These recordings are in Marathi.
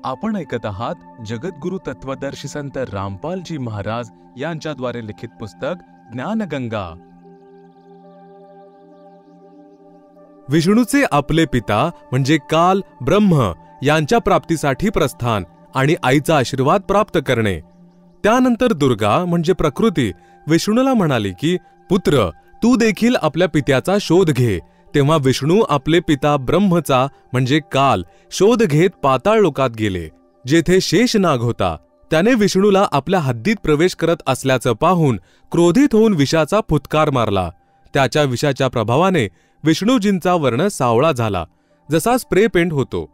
आपण ऐकत आहात जगद्गुरु तत्वदर्शी संत रामपालजी महाराज यांच्याद्वारे लिखित पुस्तक ज्ञानगंगा। विष्णूचे आपले पिता म्हणजे काल ब्रह्म यांच्या प्राप्तीसाठी प्रस्थान आणि आईचा आशीर्वाद प्राप्त करणे। त्यानंतर दुर्गा म्हणजे प्रकृती विष्णूला म्हणाली की पुत्र तू देखील आपल्या पित्याचा शोध घे। तेव्हा विष्णू आपले पिता ब्रह्मचा म्हणजे काल शोध घेत पाताळ लोकात गेले, जेथे शेषनाग होता। त्याने विष्णूला आपल्या हद्दीत प्रवेश करत असल्याचं पाहून क्रोधित होऊन विषाचा फुत्कार मारला। त्याच्या विषाच्या प्रभावाने विष्णूजींचा वर्ण सावळा झाला, जसा स्प्रे पेंट होतो।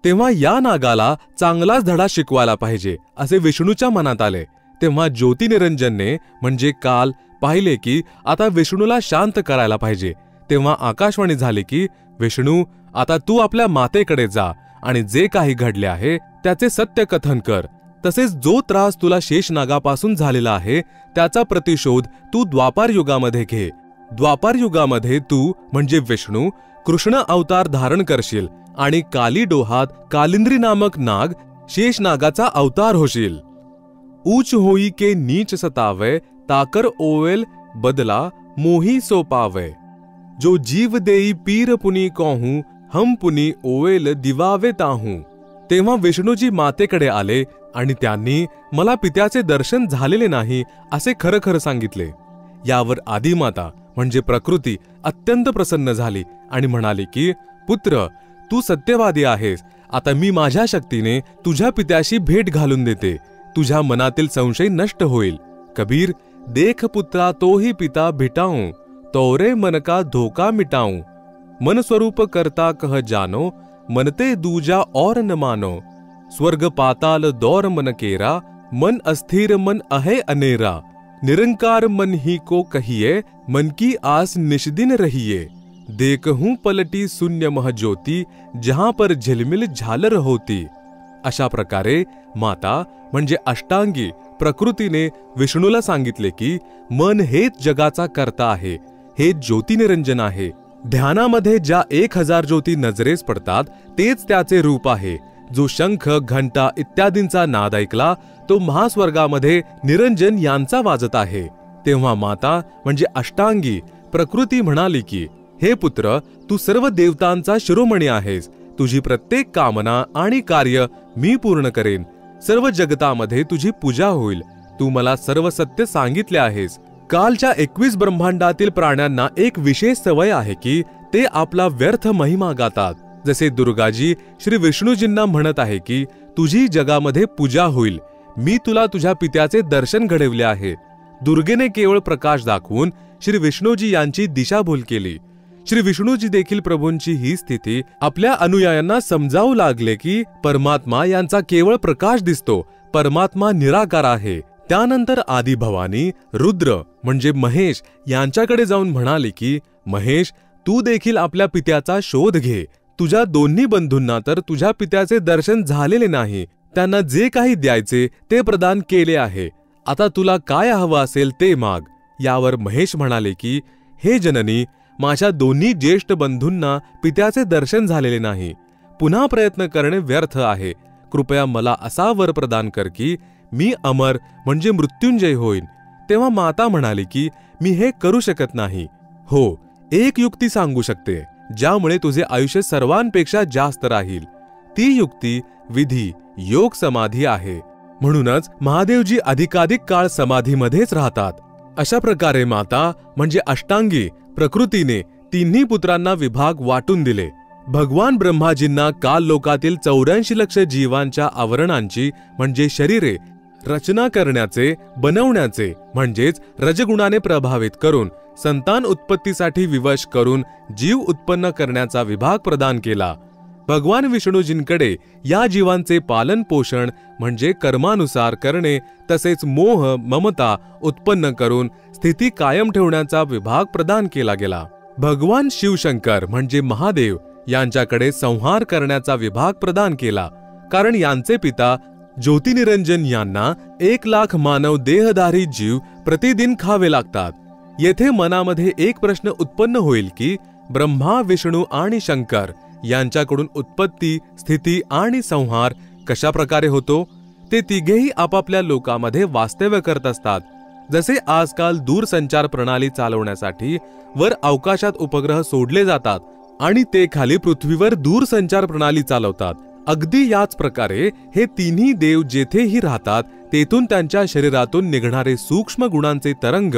तेव्हा या नागाला चांगलाच धडा शिकवायला पाहिजे असे विष्णूच्या मनात आले। तेव्हा ज्योतिनिरंजनने म्हणजे काल पाहिले की आता विष्णूला शांत करायला पाहिजे। तेव्हा आकाशवाणी झाली की विष्णू आता तू आपल्या मातेकडे जा आणि जे काही घडले आहे त्याचे सत्य कथन कर। तसेच जो त्रास तुला शेषनागापासून झालेला आहे त्याचा प्रतिशोध तू द्वापार युगामध्ये घे। द्वापार युगामध्ये तू म्हणजे विष्णू कृष्ण अवतार धारण करशील आणि काली डोहात कालिंद्री नामक नाग शेषनागाचा अवतार होशील। ऊच होई के नीच सतावे ताकर ओवेल बदला मोही सो पावे। जो जीव देई पीर पुनी कहूं हम पुनी ओवेल दिवावे ताहूं। तेव्हा विष्णूजी मातेकडे आले आणि त्यांनी मला पित्याचे दर्शन झालेले नाही असे खरं खरं सांगितले। यावर आदिमाता म्हणजे प्रकृती अत्यंत प्रसन्न झाली आणि म्हणाली की पुत्र तू सत्यवादी आहेस। आता मी माझ्या शक्तीने तुझ्या पित्याशी भेट घालून देते, तुझ्या मनातील संशय नष्ट होईल। कबीर देख पुत्रा तो ही पिता भिटाऊं, तोरे मन का धोखा मिटाऊं। मन स्वरूप करता कह जानो, मनते दूजा और न मानो। स्वर्ग पाताल दौर मन केरा, मन अस्थिर मन अहे अनेरा। निरंकार मन ही को कहिए, मन की आस निष्दिन रहिए। देखूं पलटी शून्य मह ज्योति, जहां पर झिलमिल झालर होती। अशा प्रकारे माता म्हणजे अष्टांगी प्रकृतीने विष्णूला सांगितले की मन हेच जगाचा कर्ता आहे, हे ज्योतिनिरंजन आहे। ध्यानामध्ये ज्या 1000 ज्योती नजरेस पडतात तेच त्याचे रूप आहे। जो शंख घंटा इत्यादींचा नाद ऐकला तो महास्वर्गामध्ये निरंजन यांचा वाजत आहे। तेव्हा माता म्हणजे अष्टांगी प्रकृती म्हणाली की हे पुत्र तू सर्व देवतांचा शिरोमणी आहेस। तुझी प्रत्येक कामना आणि कार्य मी पूर्ण करेन। सर्व जगतामध्ये तुझी पूजा होईल। तू मला सर्व सत्य सांगितले आहेस। कालच्या 21 ब्रह्मांडातील प्राण्यांना एक विशेष सवय आहे की ते आपला व्यर्थ महिमा गातात। जसे दुर्गाजी श्री विष्णूजींना म्हणत आहे की तुझी जगामध्ये पूजा होईल, मी तुला तुझ्या पित्याचे दर्शन घडविले आहे। दुर्गेने केवळ प्रकाश दाखवून श्री विष्णूजी यांची दिशाभूल केली। श्री विष्णूजी देखील प्रभूंची ही स्थिती आपल्या अनुयायांना समजावू लागले की परमात्मा यांचा केवळ प्रकाश दिसतो, परमात्मा निराकार आहे। त्यानंतर आदी भवानी रुद्र म्हणजे महेश यांच्याकडे जाऊन म्हणाले की महेश तू देखील आपल्या पित्याचा शोध घे। तुझ्या दोन्ही बंधूंना तर तुझ्या पित्याचे दर्शन झालेले नाही, त्यांना जे काही द्यायचे ते प्रदान केले आहे। आता तुला काय हवं असेल ते माग। यावर महेश म्हणाले की हे जननी माझ्या दोन्ही ज्येष्ठ बंधूंना पित्याचे दर्शन झालेले नाही, पुन्हा प्रयत्न करणे व्यर्थ आहे। कृपया मला असा वर प्रदान कर की मी अमर म्हणजे मृत्युंजय होईन। तेव्हा माता म्हणाली की मी हे करू शकत नाही। हो, एक युक्ती सांगू शकते ज्यामुळे तुझे आयुष्य सर्वांपेक्षा जास्त राहील। ती युक्ती विधी योग समाधी आहे। म्हणूनच महादेवजी अधिकाधिक काळ समाधीमध्येच राहतात। अशा प्रकारे माता म्हणजे अष्टांगी प्रकृतीने तिन्ही पुत्रांना विभाग वाटून दिले। भगवान ब्रह्माजींना काल लोकातील 84 लक्ष जीवांच्या आवरणांची म्हणजे शरीरे रचना करण्याचे बनवण्याचे म्हणजेच रजगुणाने प्रभावित करून संतान उत्पत्तीसाठी विवश करून जीव उत्पन्न करण्याचा विभाग प्रदान केला। भगवान विष्णूजींकडे या जीवांचे पालन पोषण म्हणजे कर्मानुसार करणे तसेच मोह ममता उत्पन्न करून स्थिती कायम ठेवण्याचा विभाग प्रदान केला गेला। भगवान शिवशंकर म्हणजे महादेव यांच्याकडे संहार करण्याचा विभाग प्रदान केला, कारण यांचे पिता ज्योतिनिरंजन यांना 1,00,000 मानव देहधारी जीव प्रतिदिन खावे लागतात। येथे मनामध्ये एक प्रश्न उत्पन्न होईल की ब्रह्मा विष्णू आणि शंकर यांच्याकडून उत्पत्ती स्थिती आणि संहार कशा प्रकारे होतो? ते तिघेही आपापल्या लोकांमध्ये वास्तव्य करत असतात. जसे आजकाल दूरसंचार प्रणाली चालवण्यासाठी वर अवकाशात उपग्रह सोडले जातात आणि ते खाली पृथ्वीवर दूरसंचार प्रणाली चालवतात, अगदी याच प्रकारे हे तिन्ही देव जेथेही राहतात तेथून त्यांच्या शरीरातून निघणारे सूक्ष्म गुणांचे तरंग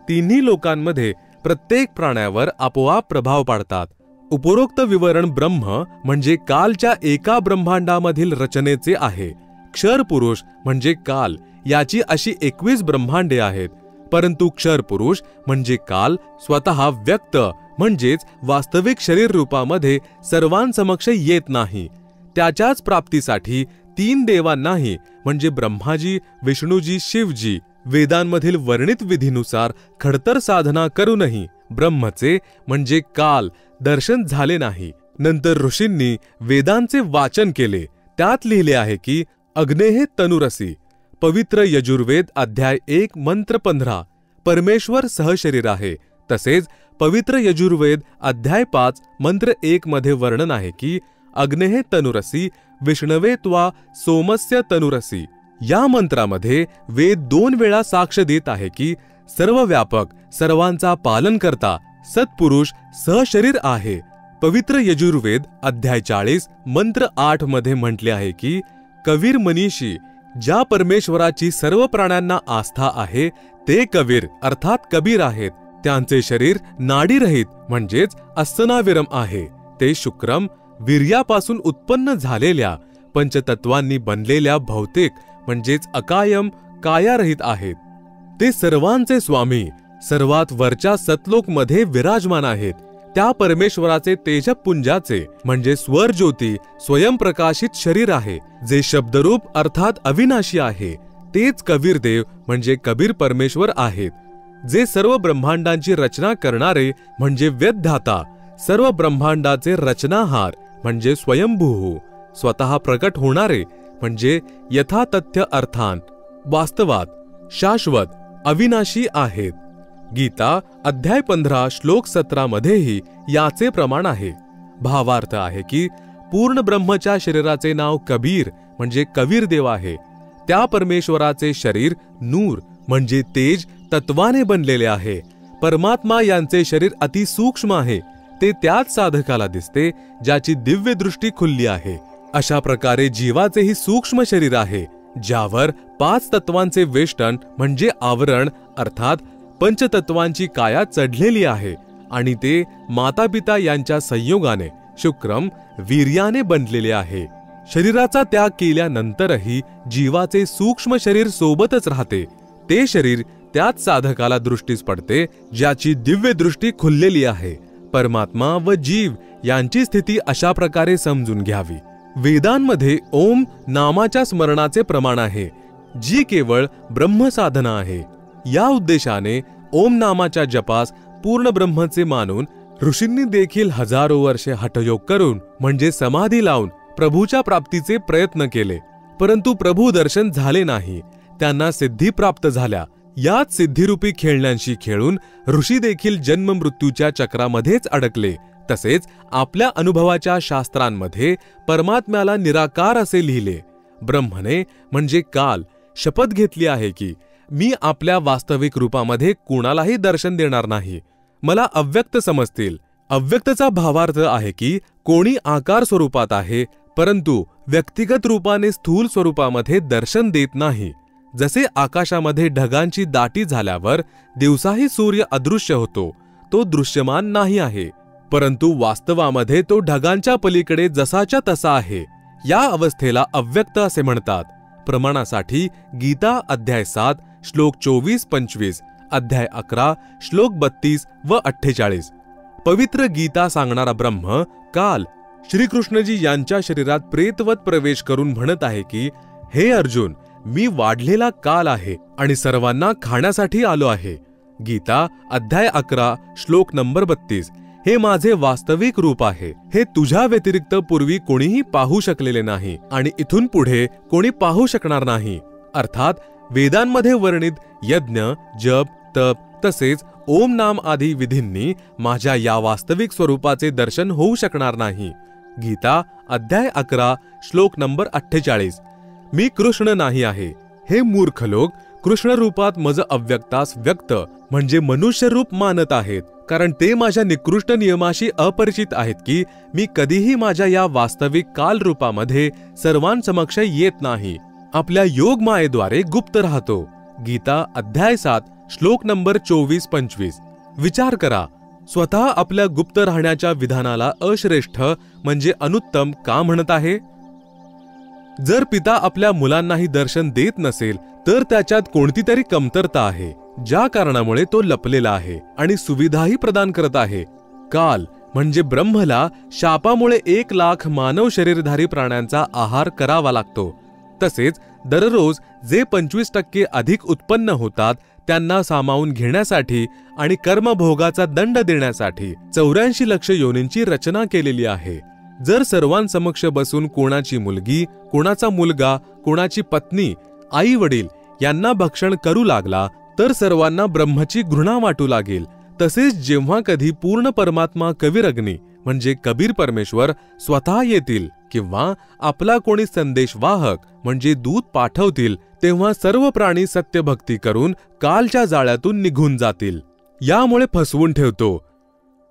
तिन्ही लोकांमध्ये प्रत्येक प्राण्यावर आपोआप प्रभाव पाडतात. उपरोक्त विवरण ब्रह्म म्हणजे कालच्या एका ब्रह्मांडामधील रचनेचे आहे. क्षर पुरुष म्हणजे काल याची अशी 21 ब्रह्मांडे आहेत. परंतु क्षर पुरुष म्हणजे काल स्वतः व्यक्त म्हणजेच वास्तविक शरीर रूपामध्ये सर्वांसमक्ष येत नाही. त्याच्याच प्राप्तीसाठी 3 देवांनाही म्हणजे ब्रह्माजी, विष्णूजी, शिवजी वेदांमधील वर्णित विधीनुसार खडतर साधना करूनही ब्रह्मचे म्हणजे काल दर्शन झाले नाही. नंतर ऋषींनी वेदांचे वाचन केले. त्यात लिहिले आहे की अग्नेहे तनुरसी, पवित्र यजुर्वेद अध्याय 1 मंत्र 15 परमेश्वर सहशरीर आहे. तसेच पवित्र यजुर्वेद अध्याय 5 मंत्र 1 मध्ये वर्णन आहे की अग्नेहे तनुरसी विष्णवे त्वा सोमस्य तनुरसी. या मंत्रामध्ये वेद 2 वेळा साक्ष देत आहे की सर्व व्यापक, सर्वांचा पालन करता सत्पुरुष सहशरीर आहे. पवित्र यजुर्वेद अध्याय 40 मंत्र 8 मध्ये म्हटले आहे की कवीर मनीषी, ज्या परमेश्वराची सर्व प्राण्यांना आस्था आहे ते कवीर अर्थात कबीर आहेत. त्यांचे शरीर नाडीरहित म्हणजेच अस्सनाविरम आहे. ते शुक्रम वीर्यापासून उत्पन्न झालेल्या पंचतत्वांनी बनलेल्या भौतिक म्हणजेच अकायम कायारहित आहेत. ते सर्वांचे स्वामी सर्वात वरच्या सतलोकमध्ये विराजमान आहेत. त्या परमेश्वराचे तेजपुंजाचे म्हणजे स्वरज्योती स्वयंप्रकाशित शरीर आहे, जे शब्दरूप अर्थात अविनाशी आहे. तेच कबीर देव म्हणजे कबीर परमेश्वर आहेत, जे सर्व ब्रह्मांडांची रचना करणारे म्हणजे वेदधाता, सर्व ब्रह्मांडाचे रचनाहार म्हणजे स्वयंभू, स्वतः प्रकट होणारे म्हणजे यथातथ्य अर्थान वास्तवात शाश्वत अविनाशी आहेत. गीता अध्याय 15 श्लोक 17 मध्येही याचे प्रमाण आहे. भावार्थ आहे की पूर्ण ब्रह्मच्या शरीराचे नाव कबीर म्हणजे कबीर देव आहे. त्या परमेश्वराचे शरीर नूर म्हणजे तेज तत्वाने बनलेले आहे. परमात्मा यांचे शरीर अतिसूक्ष्म आहे. ते त्याच साधकाला दिसते ज्याची दिव्य दृष्टी खुलली आहे. अशा प्रकारे जीवाचेही सूक्ष्म शरीर आहे, ज्यावर 5 तत्वांचे वेष्टन म्हणजे आवरण अर्थात पंचतत्वांची काया चढलेली आहे आणि ते मातापिता यांच्या संयोगाने शुक्रम वीर्याने बनलेले आहे. शरीराचा त्याग केल्यानंतरही जीवाचे सूक्ष्म शरीर सोबतच राहते. ते शरीर त्याच साधकाला दृष्टीस पडते ज्याची दिव्य दृष्टी खुललेली आहे. परमात्मा व जीव यांची स्थिती अशा प्रकारे समजून घ्यावी. वेदांमध्ये ओम नामाच्या स्मरणाचे प्रमाण आहे, जी केवळ ब्रह्मसाधना आहे. या उद्देशाने ओम नामाच्या जपास पूर्ण ब्रह्मचे मानून ऋषींनी देखील हजारो वर्षे हठयोग करून म्हणजे समाधी लावून प्रभूच्या प्राप्तीचे प्रयत्न केले, परंतु प्रभू दर्शन झाले नाही. त्यांना सिद्धी प्राप्त झाल्या. याच सिद्धिरूपी खेळण्यांशी खेळून ऋषी देखील जन्म मृत्यूच्या चक्रामध्येच अडकले. तसेच आपल्या अनुभवाच्या शास्त्रांमध्ये परमात्म्याला निराकार असे लिहिले. ब्रह्मने म्हणजे काल शपथ घेतली आहे की मी आपल्या वास्तविक रूपामध्ये कुणालाही दर्शन देणार नाही. मला अव्यक्त समजतील. अव्यक्तचा भावार्थ आहे की कोणी आकार स्वरूपात आहे, परंतु व्यक्तिगत रूपाने स्थूल स्वरूपामध्ये दर्शन देत नाही. जसे आकाशामध्ये ढगांची दाटी झाल्यावर दिवसाही सूर्य अदृश्य होतो, तो दृश्यमान नाही आहे, परंतु वास्तवामध्ये तो ढगांच्या पलीकडे जसाच्या तसा आहे. या अवस्थेला अव्यक्त असे म्हणतात. प्रमाणासाठी गीता अध्याय 7 श्लोक 24-25, अध्याय 11 श्लोक 32 व 48. पवित्र गीता सांगणारा ब्रह्म काल श्रीकृष्णजी यांच्या शरीरात प्रेतवत प्रवेश करून म्हणत आहे की हे अर्जुन, मी वाढलेला काल आहे आणि सर्वांना खाण्यासाठी आलो आहे. गीता अध्याय 11 श्लोक नंबर 32. हे माझे वास्तविक रूप आहे. हे तुझ्या व्यतिरिक्त पूर्वी कोणीही पाहू शकलेले नाही आणि इथून पुढे कोणी पाहू शकणार नाही. अर्थात वेदांमध्ये वर्णित यज्ञ, जप, तप तसेच ओम नाम आदी विधींनी माझ्या या वास्तविक स्वरूपाचे दर्शन होऊ शकणार नाही. गीता अध्याय 11 श्लोक नंबर 48. मी कृष्ण नाही आहे. हे मूर्ख लोक कृष्ण रूपात मज अव्यक्तास व्यक्त म्हणजे मनुष्य रूप मानत आहेत, कारण ते माझ्या निकृष्ट नियमाशी अपरिचित आहेत की मी कधीही माझ्या या वास्तविक काल रूपामध्ये सर्वांसमक्ष येत नाही. आपल्या योग मायेद्वारे गुप्त राहतो. गीता अध्याय 7 श्लोक नंबर 24-25. विचार करा, स्वतः आपल्या गुप्त राहण्याच्या विधानाला अश्रेष्ठ म्हणजे अनुत्तम का म्हणत आहे? जर पिता आपल्या मुलांनाही दर्शन देत नसेल तर त्याच्यात कोणती तरी कमतरता आहे, ज्या कारणामुळे तो लपलेला आहे आणि सुविधाही प्रदान करत आहे. काल म्हणजे ब्रह्मला शापामुळे 1,00,000 मानव शरीरधारी प्राण्यांचा आहार करावा लागतो. तसेच दररोज जे 25% अधिक उत्पन्न होतात त्यांना सामावून घेण्यासाठी आणि कर्मभोगाचा दंड देण्यासाठी 84 लक्ष योनींची रचना केलेली आहे. जर सर्वांसमक्ष बसून कोणाची मुलगी, कोणाचा मुलगा, कोणाची पत्नी, आई वडील यांना भक्षण करू लागला तर सर्वांना ब्रह्मची घृणा वाटू लागेल. तसेच जेव्हा कधी पूर्ण परमात्मा कविरग्नी म्हणजे कबीर परमेश्वर स्वतः येतील किंवा आपला कोणी संदेशवाहक म्हणजे दूत पाठवतील तेव्हा सर्व प्राणी सत्यभक्ती करून कालच्या जाळ्यातून निघून जातील. यामुळे फसवून ठेवतो.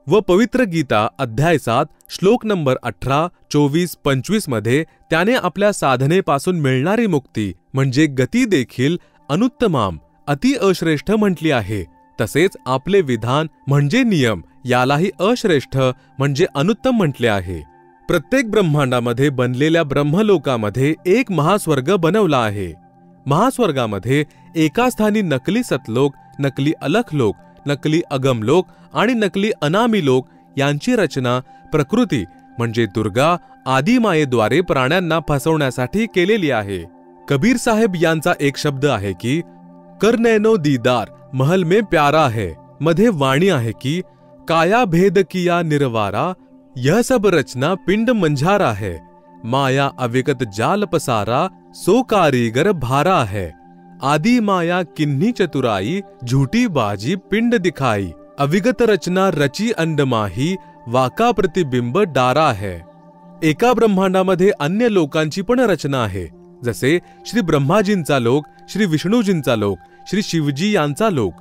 व पवित्र गीता अध्याय 7 श्लोक नंबर 18, 24, 25 मध्ये त्याने आपल्या साधनेपासून मिळणारी मुक्ती म्हणजे गती देखील अनुत्तमाम अति अश्रेष्ठ म्हटली आहे. तसेच आपले विधान म्हणजे नियम यालाही अश्रेष्ठ म्हणजे अनुत्तम म्हटले आहे. प्रत्येक ब्रह्मांडामध्ये बनलेल्या ब्रह्मलोकामध्ये एक महास्वर्ग बनवला आहे. महास्वर्गामध्ये एका स्थानी नकली सतलोक, नकली अलखलोक, नकली अगमलोक आणि नकली अनामी लोक यांची रचना प्रकृती म्हणजे दुर्गा आदी मायेद्वारे प्राण्यांना फसवण्यासाठी केलेली आहे. कबीर साहेब यांचा एक शब्द आहे की करनैनो दीदार महल में प्यारा है, मध्ये वाणी आहे की काया भेद किया निर्वारा, यह सब रचना पिंड मंझारा है, माया अविगत जाल पसारा, सो कारीगर भारा है, आदि माया किन्ही चतुराई, झूठी बाजी पिंड दिखाई, अविगत रचना रची अंडमाही, वाका प्रतिबिंब डारा है. एका ब्रह्मांडामध्ये अन्य लोकांची पण रचना आहे, जसे श्री ब्रह्माजींचा लोक, श्री विष्णूजींचा लोक, श्री शिवजी यांचा लोक,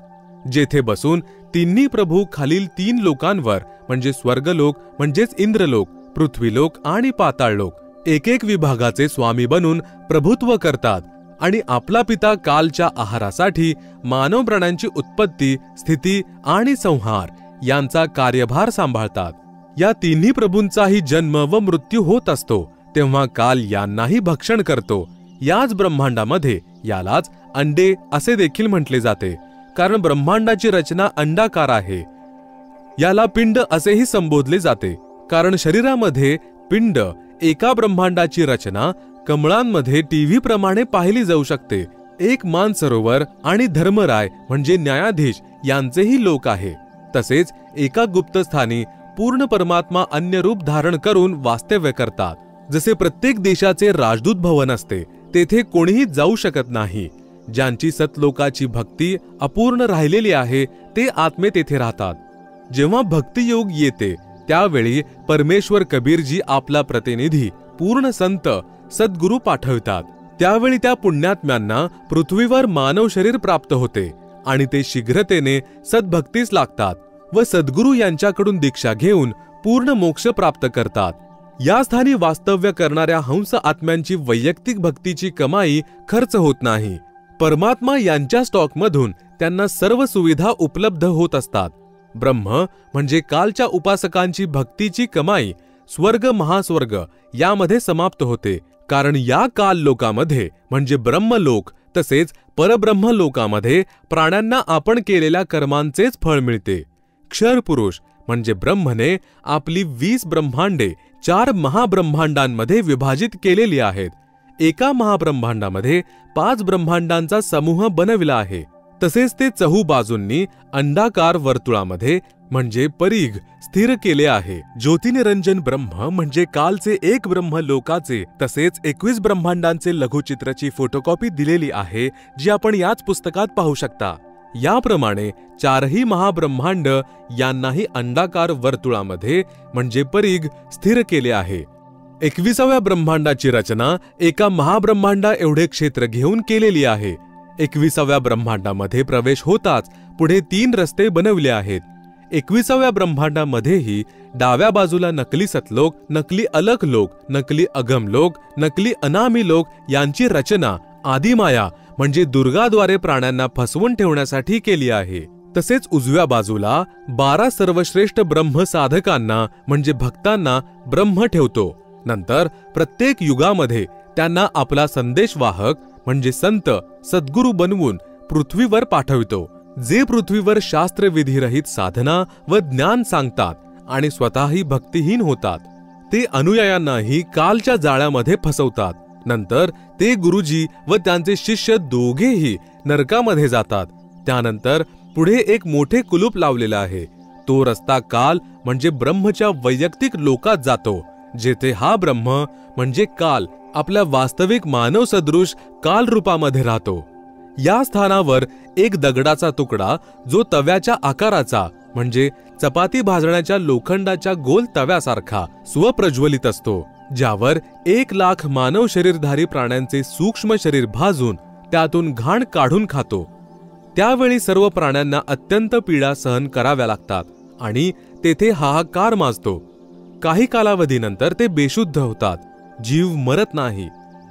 जेथे बसून तिन्ही प्रभू खालील 3 लोकांवर म्हणजे स्वर्गलोक म्हणजेच इंद्रलोक, पृथ्वीलोक आणि पाताळलोक एक विभागाचे स्वामी बनून प्रभुत्व करतात आणि आपला पिता कालच्या आहारासाठी मानव प्राण्यांची उत्पत्ती, स्थिती आणि संहार यांचा कार्यभार सांभाळतात. या तिन्ही प्रभूंचाही जन्म व मृत्यू होत असतो तेव्हा काल यांनाही भक्षण करतो. याच ब्रह्मांडामध्ये यालाच अंडे असे देखील म्हटले जाते, कारण ब्रह्मांडाची रचना अंडाकार आहे. याला पिंड असेही संबोधले जाते, कारण शरीरामध्ये पिंड एका ब्रह्मांडाची रचना कमळांमध्ये टीव्ही प्रमाणे पाहिली जाऊ शकते. एक मानसरोवर आणि धर्मराय म्हणजे न्यायाधीश यांचेही लोक आहे. तसेच एका गुप्तस्थानी पूर्ण परमात्मा अन्य रूप धारण करून वास्तव्य करतात. जसे प्रत्येक देशाचे राजदूत भवन असते तेथे कोणीही जाऊ शकत नाही. ज्यांची सतलोकाची भक्ती अपूर्ण राहिलेली आहे ते आत्मे तेथे राहतात. जेव्हा भक्तियोग येते त्यावेळी परमेश्वर कबीरजी आपला प्रतिनिधी पूर्ण संत सद्गुरू पाठवतात. त्यावेळी त्या पुण्यात्म्यांना पृथ्वीवर मानव शरीर प्राप्त होते आणि ते शीघ्रतेने सद्भक्तीस लागतात व सद्गुरू यांच्याकडून दीक्षा घेऊन पूर्ण मोक्ष प्राप्त करतात. या स्थानी वास्तव्य करणाऱ्या हंस आत्म्यांची वैयक्तिक भक्तीची कमाई खर्च होत नाही. परमात्मा यांच्या स्टॉकमधून त्यांना सर्व सुविधा उपलब्ध होत असतात. ब्रह्म म्हणजे कालच्या उपासकांची भक्तीची कमाई स्वर्ग महास्वर्ग यामध्ये समाप्त होते, कारण या काल लोकामध्ये म्हणजे ब्रह्मलोक तसेच परब्रह्म लोकामध्ये प्राण्यांना आपण केलेल्या कर्मांचेच फळ मिळते. क्षरपुरुष म्हणजे ब्रह्मने आपली 20 ब्रह्मांडे 4 महाब्रह्मांडांमध्ये विभाजित केलेली आहेत. एका महाब्रह्मांडामध्ये 5 ब्रह्मांडांचा समूह बनविला आहे. तसेच ते चहूबाजूंनी अंडाकार वर्तुळामध्ये म्हणजे परीघ स्थिर केले आहे. ज्योतिनिरंजन ब्रह्म म्हणजे कालचे एक ब्रह्म लोकाचे तसेच 21 ब्रह्मांडांचे लघुचित्राची फोटोकॉपी दिलेली आहे, जी आपण याच पुस्तकात पाहू शकता. याप्रमाणे चारही महाब्रह्मांड यांनाही अंडाकार वर्तुळामध्ये म्हणजे परीघ स्थिर केले आहे. 21व्या ब्रह्मांडाची रचना एका महाब्रह्मांडा एवढे क्षेत्र घेऊन केलेली आहे. 21व्या ब्रह्मांडामध्ये प्रवेश होताच पुढे 3 रस्ते बनवले आहेत. 21व्या ब्रह्मांडामध्येही डाव्या बाजूला नकली सतलोक, नकली अलख लोक, नकली अगम लोक, नकली अनामी लोक यांची रचना आदिमाया म्हणजे दुर्गाद्वारे प्राण्यांना फसवून ठेवण्यासाठी केली आहे. तसेच उजव्या बाजूला 12 सर्वश्रेष्ठ ब्रह्म साधकांना म्हणजे भक्तांना ब्रह्म ठेवतो. नंतर प्रत्येक युगामध्ये त्यांना आपला संदेशवाहक म्हणजे संत, सद्गुरू बनवून पृथ्वीवर पाठवितो, जे पृथ्वीवर शास्त्रविधिरहित साधना व ज्ञान सांगतात आणि स्वतःही भक्तिहीन होतात. ते अनुयायांनाही कालच्या जाळ्यामध्ये फसवतात. नंतर ते गुरुजी व त्यांचे शिष्य दोघेही नरकामध्ये जातात. त्यानंतर पुढे एक मोठे कुलूप लावलेला आहे. तो रस्ता काल म्हणजे ब्रह्मच्या वैयक्तिक लोकात जातो, जेथे हा ब्रह्म म्हणजे काल आपल्या वास्तविक मानव सदृश काल रूपामध्ये राहतो. या स्थानावर एक दगडाचा तुकडा जो तव्याच्या आकाराचा म्हणजे चपाती भाजण्याच्या लोखंडाच्या गोल तव्यासारखा स्वप्रज्वलित असतो, ज्यावर 1,00,000 मानव शरीरधारी प्राण्यांचे सूक्ष्म शरीर भाजून त्यातून घाण काढून खातो. त्यावेळी सर्व प्राण्यांना अत्यंत पीडा सहन कराव्या लागतात आणि तेथे हाहाकार माजतो. काही कालावधीनंतर ते बेशुद्ध होतात. जीव मरत नाही.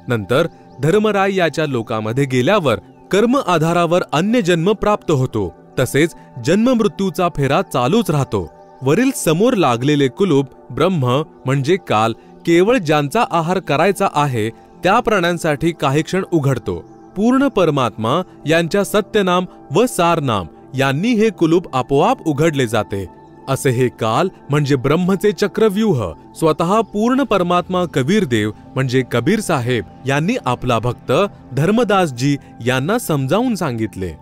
नंतर धर्मराय याच्या लोकामध्ये गेल्यावर कर्म आधारावर अन्य जन्म प्राप्त होतो. तसेच जन्म मृत्यूचा फेरा चालूच राहतो. वरील समोर लागलेले कुलूप ब्रह्म म्हणजे काल केवळ ज्यांचा आहार करायचा आहे त्या प्राण्यांसाठी काही क्षण उघडतो. पूर्ण परमात्मा यांच्या सत्यनाम व सारनाम यांनी हे कुलूप आपोआप उघडले जाते. असे हे काल म्हणजे ब्रह्मचे चक्रव्यूह स्वतः पूर्ण परमात्मा कबीरदेव म्हणजे कबीर साहेब यांनी आपला भक्त धर्मदासजी यांना समजावून सांगितले.